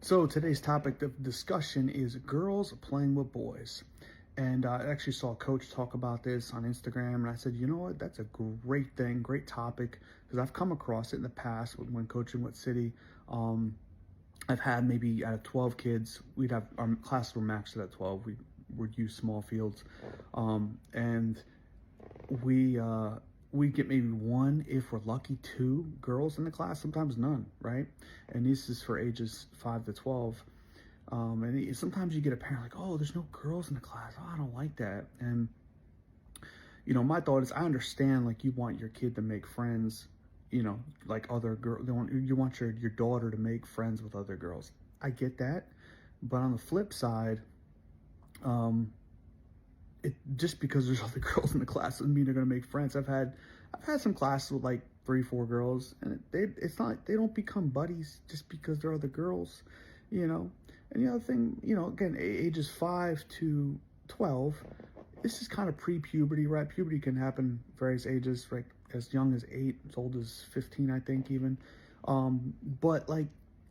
So today's topic of discussion is girls playing with boys. And I actually saw a coach talk about this on Instagram, and I said, you know what, that's a great thing, great topic, because I've come across it in the past when coaching with City. Um, I've had maybe out of 12 kids, we'd have our class were maxed at 12. We would use small fields, and we get maybe one, if we're lucky, two girls in the class, sometimes none, right? And this is for ages 5 to 12. Sometimes you get a parent like, oh, there's no girls in the class. Oh, I don't like that. And my thought is, I understand, like, you want your kid to make friends, like other girls. You want your daughter to make friends with other girls. I get that, but on the flip side, um, it just because there's other girls in the class doesn't mean they're gonna make friends. I've had some classes with like 3, 4 girls, and it's not, they don't become buddies just because they're other girls, you know. And the other thing, again, ages 5 to 12, this is kind of pre-puberty, right? Puberty can happen various ages, like as young as 8, as old as 15, I think even. But like,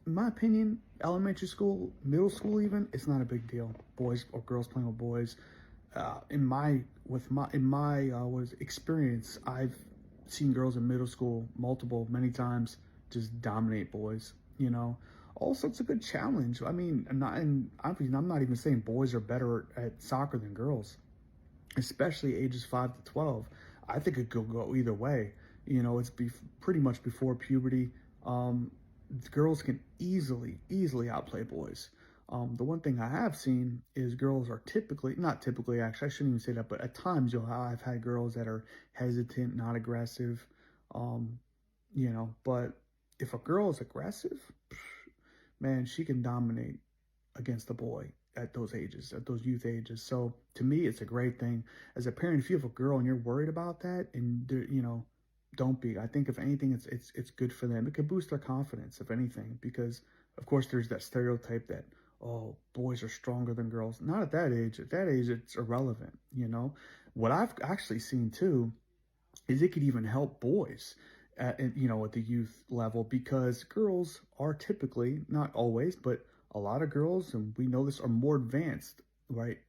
in my opinion, elementary school, middle school, even, it's not a big deal. Boys or girls playing with boys. In my experience, I've seen girls in middle school many times just dominate boys. Also it's a good challenge. I mean, I'm not even saying boys are better at soccer than girls, especially ages 5 to 12. I think it could go either way. It's pretty much before puberty. Um, Girls can easily outplay boys. The one thing I have seen is girls are not typically, actually, I shouldn't even say that, but at times I've had girls that are hesitant, not aggressive. Um, but if a girl is aggressive, man, she can dominate against the boy at those ages, at those youth ages. So to me, it's a great thing. As a parent, if you have a girl and you're worried about that, and don't be. I think if anything, it's good for them. It could boost their confidence, if anything, because of course there's that stereotype that, oh, boys are stronger than girls. Not at that age. At that age, it's irrelevant. What I've actually seen too is it could even help boys at the youth level, because girls are typically, not always, but a lot of girls, and we know this, are more advanced, right,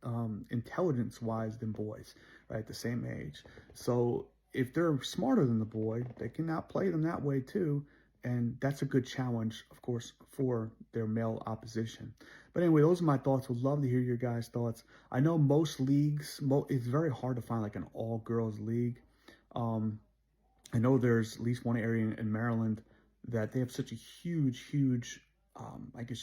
intelligence wise, than boys, right, at the same age. So if they're smarter than the boy, they can outplay them that way too. And that's a good challenge, of course, for their male opposition. But anyway, those are my thoughts. Would love to hear your guys' thoughts. I know most leagues, it's very hard to find like an all girls league. um, I know there's at least one area in Maryland that they have such a huge, I guess